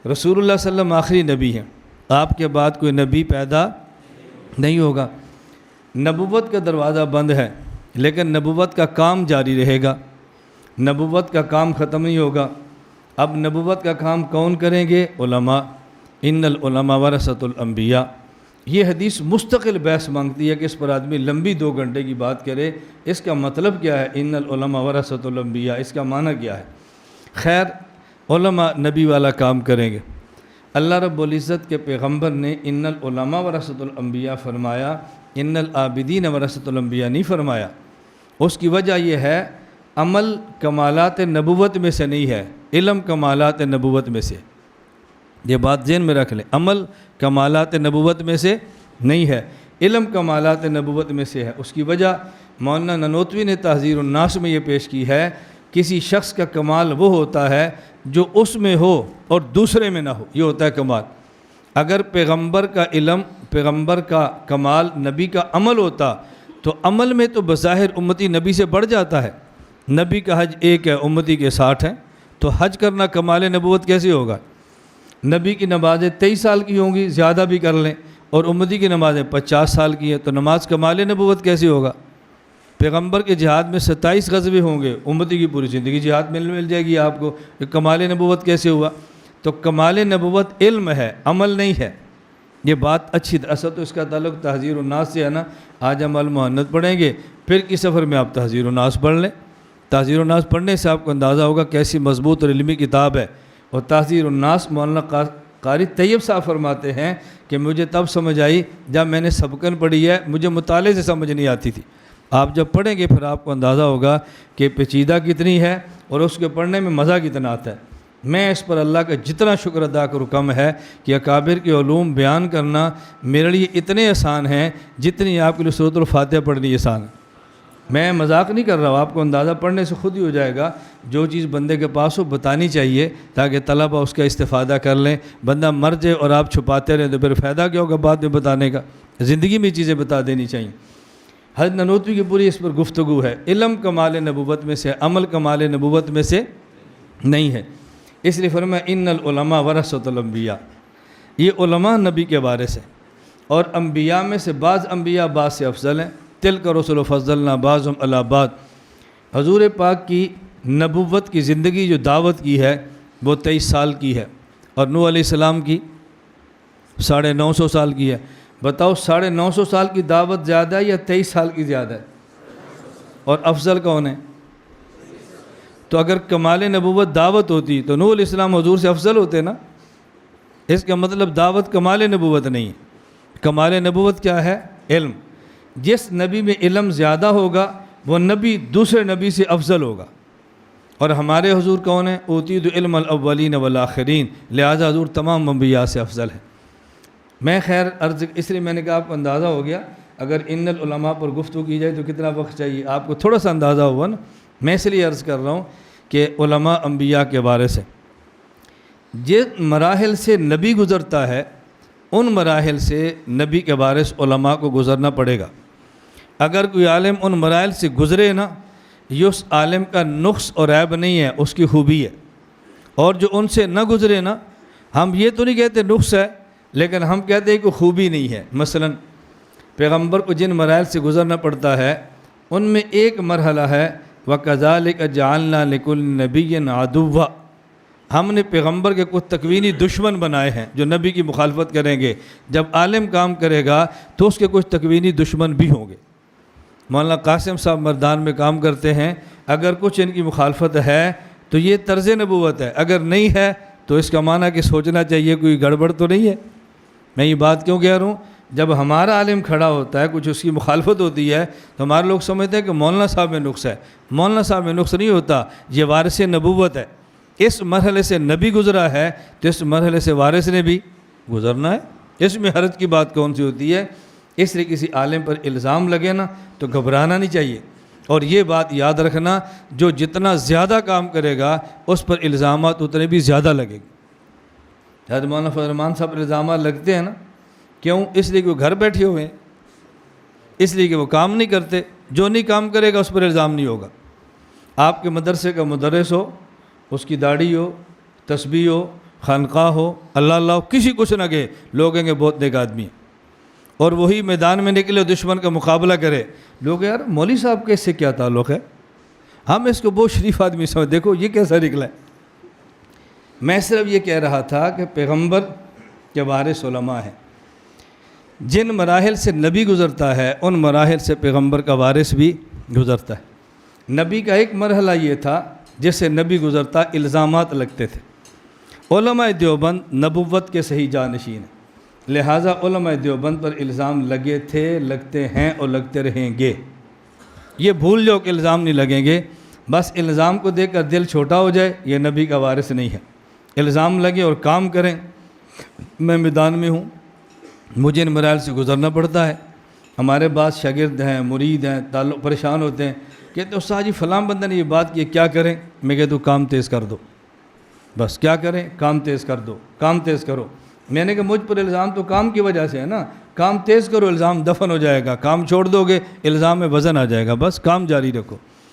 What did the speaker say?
رسول اللہ صلی اللہ علیہ وسلم آخری نبی ہیں، آپ کے بعد کوئی نبی پیدا نہیں ہوگا۔ نبوت کا دروازہ بند ہے، لیکن نبوت کا کام جاری رہے گا، نبوت کا کام ختم نہیں ہوگا۔ اب نبوت کا کام کون کریں گے؟ علماء۔ ان العلماء ورثۃ الانبیاء۔ یہ حدیث مستقل بحث مانگتی ہے کہ اس پر آدمی لمبی 2 گھنٹے کی بات کرے، اس کا مطلب کیا ہے؟ ان العلماء ورثۃ الانبیاء، اس کا معنی کیا ہے؟ خیر، علماء نبی والا کام کریں گے۔ اللہ رب العزت کے پیغمبر نے ان العلماء ورثۃ الانبیاء فرمایا، ان العابدین ورثۃ الانبیاء نہیں فرمایا۔ اس کی وجہ یہ ہے، عمل کمالات نبوت میں سے نہیں ہے، علم کمالات نبوت میں سے۔ یہ بات ذہن میں رکھ لیں، عمل کمالات نبوت میں سے نہیں ہے، علم کمالات نبوت میں سے ہے۔ اس کی وجہ مولانا ننوتوی نے تحذیر الناس میں یہ پیش کی ہے، کسی شخص کا کمال وہ ہوتا ہے جو اس میں ہو اور دوسرے میں نہ ہو، یہ ہوتا ہے کمال۔ اگر پیغمبر کا علم، پیغمبر کا کمال، نبی کا عمل ہوتا تو عمل میں تو بظاہر امتی نبی سے بڑھ جاتا ہے۔ نبی کا حج 1 ہے، امتی کے 60 ہیں، تو حج کرنا کمال نبوت کیسے ہوگا؟ نبی کی نمازیں 23 سال کی ہوں گی، زیادہ بھی کر لیں، اور امتی کی نمازیں 50 سال کی ہیں، تو نماز کمال نبوت کیسے ہوگا؟ پیغمبر کے جہاد میں 27 غزوے ہوں گے، امتی کی پوری زندگی جہاد میں مل جائے گی آپ کو، یہ کمال نبوت کیسے ہوا؟ تو کمال نبوت علم ہے، عمل نہیں ہے۔ یہ بات اچھی اصل تو اس کا تعلق تحذیر الناس سے ہے نا۔ آج ہم المحنت پڑھیں گے، پھر کی سفر میں آپ تحذیر الناس پڑھ لیں۔ تحذیر الناس پڑھنے سے آپ کو اندازہ ہوگا کیسی مضبوط اور علمی کتاب ہے۔ اور تحذیر الناس مولانا قاری طیب صاحب فرماتے ہیں کہ مجھے تب سمجھ آئی جب میں نے سبقن پڑھی ہے، مجھے مطالعے سے سمجھ نہیں آتی تھی۔ آپ جب پڑھیں گے پھر آپ کو اندازہ ہوگا کہ پیچیدہ کتنی ہے اور اس کے پڑھنے میں مزہ کتنا آتا ہے۔ میں اس پر اللہ کا جتنا شکر ادا کروں کم ہے کہ اکابر کے علوم بیان کرنا میرے لیے اتنے آسان ہیں جتنی آپ کے لیے سورۃ الفاتحہ پڑھنی آسان ہے۔ میں مذاق نہیں کر رہا ہوں، آپ کو اندازہ پڑھنے سے خود ہی ہو جائے گا۔ جو چیز بندے کے پاس ہو بتانی چاہیے تاکہ طلبہ اس کا استفادہ کر لیں۔ بندہ مر جائے اور آپ چھپاتے رہیں تو پھر فائدہ کیا ہوگا بعد میں بتانے کا؟ زندگی میں چیزیں بتا دینی چاہیے۔ حضرت ننوتوی کی پوری اس پر گفتگو ہے۔ علم کمال نبوت میں سے، عمل کمال نبوت میں سے نہیں ہے۔ اس لیے فرمایا ان العلماء ورثۃ الانبیاء، یہ علماء نبی کے وارث ہیں، اور انبیاء میں سے بعض انبیاء بعض سے افضل ہیں۔ تلک رسل فضلنا بعضهم علی بعض۔ حضور پاک کی نبوت کی زندگی جو دعوت کی ہے وہ 23 سال کی ہے، اور نوح علیہ السلام کی 950 سال کی ہے۔ بتاؤ 950 سال کی دعوت زیادہ ہے یا 23 سال کی زیادہ ہے؟ اور افضل کون ہے؟ تو اگر کمال نبوت دعوت ہوتی تو نوح علیہ السلام حضور سے افضل ہوتے نا۔ اس کا مطلب دعوت کمال نبوت نہیں ہے۔ کمال نبوت کیا ہے؟ علم۔ جس نبی میں علم زیادہ ہوگا وہ نبی دوسرے نبی سے افضل ہوگا، اور ہمارے حضور کون ہیں؟ اوتیت علم الاولین والآخرین، لہذا حضور تمام انبیاء سے افضل ہے۔ میں خیر عرض اس لیے میں نے کہا آپ کو اندازہ ہو گیا، اگر ان العلماء پر گفتگو کی جائے تو کتنا وقت چاہیے، آپ کو تھوڑا سا اندازہ ہوا نا۔ میں اس لیے عرض کر رہا ہوں کہ علماء انبیاء کے وارث ہیں۔ جن مراحل سے نبی گزرتا ہے ان مراحل سے نبی کے وارث علماء کو گزرنا پڑے گا۔ اگر کوئی عالم ان مراحل سے گزرے نا، یہ اس عالم کا نقص اور عیب نہیں ہے، اس کی خوبی ہے۔ اور جو ان سے نہ گزرے نا، ہم یہ تو نہیں کہتے نقص ہے، لیکن ہم کہتے ہیں کہ خوبی نہیں ہے۔ مثلا پیغمبر کو جن مراحل سے گزرنا پڑتا ہے ان میں ایک مرحلہ ہے وَكَذَلِكَ جَعَلْنَا لِكُلِّ نَبِيٍّ عَدُوًّا، ہم نے پیغمبر کے کچھ تکوینی دشمن بنائے ہیں جو نبی کی مخالفت کریں گے۔ جب عالم کام کرے گا تو اس کے کچھ تکوینی دشمن بھی ہوں گے۔ مولانا قاسم صاحب مردان میں کام کرتے ہیں، اگر کچھ ان کی مخالفت ہے تو یہ طرز نبوت ہے، اگر نہیں ہے تو اس کا معنی کہ سوچنا چاہیے کوئی گڑبڑ تو نہیں ہے۔ میں یہ بات کیوں کہہ رہا ہوں؟ جب ہمارا عالم کھڑا ہوتا ہے، کچھ اس کی مخالفت ہوتی ہے تو ہمارے لوگ سمجھتے ہیں کہ مولانا صاحب میں نقص ہے۔ مولانا صاحب میں نقص نہیں ہوتا، یہ وارث نبوت ہے۔ اس مرحلے سے نبی گزرا ہے تو اس مرحلے سے وارث نے بھی گزرنا ہے۔ اس میں حرج کی بات کون سی ہوتی ہے؟ اس لیے کسی عالم پر الزام لگے نا تو گھبرانا نہیں چاہیے، اور یہ بات یاد رکھنا جو جتنا زیادہ کام کرے گا اس پر الزامات اتنے بھی زیادہ لگے گے۔ حضرت مولانا فضل الرحمان صاحب پر الزامات لگتے ہیں نا، کیوں؟ اس لیے کہ وہ گھر بیٹھے ہوئے ہیں، اس لیے کہ وہ کام نہیں کرتے۔ جو نہیں کام کرے گا اس پر الزام نہیں ہوگا۔ آپ کے مدرسے کا مدرس ہو، اس کی داڑھی ہو، تسبیح ہو، خانقاہ ہو، اللہ اللہ ہو، کسی کچھ نہ کہے، لوگ کہیں گے بہت نیک آدمی ہے۔ اور وہی میدان میں نکلے دشمن کا مقابلہ کرے، لوگ یار مولوی صاحب کے اس سے کیا تعلق ہے، ہم اس کو بہت شریف آدمی سمجھ، دیکھو یہ کیسا نکلا ہے۔ میں صرف یہ کہہ رہا تھا کہ پیغمبر کے وارث علماء ہیں، جن مراحل سے نبی گزرتا ہے ان مراحل سے پیغمبر کا وارث بھی گزرتا ہے۔ نبی کا ایک مرحلہ یہ تھا جس سے نبی گزرتا، الزامات لگتے تھے۔ علماء دیوبند نبوت کے صحیح جانشین ہیں، لہٰذا علماء دیوبند پر الزام لگے تھے، لگتے ہیں اور لگتے رہیں گے۔ یہ بھول جاؤ کہ الزام نہیں لگیں گے، بس الزام کو دیکھ کر دل چھوٹا ہو جائے، یہ نبی کا وارث نہیں ہے۔ الزام لگے اور کام کریں۔ میں میدان میں ہوں، مجھے ان مراحل سے گزرنا پڑتا ہے۔ ہمارے بعض شاگرد ہیں، مرید ہیں، تعلق پریشان ہوتے ہیں، کہتے ہیں استاد جی فلاں بندہ نے یہ بات کی، کیا کریں؟ میں کہتا ہوں کام تیز کر دو، بس کیا کریں؟ کام تیز کر دو، کام تیز کرو۔ میں نے کہا مجھ پر الزام تو کام کی وجہ سے ہے نا، کام تیز کرو، الزام دفن ہو جائے گا، کام چھوڑ دو گے الزام میں وزن آ جائے گا، بس کام جاری رکھو۔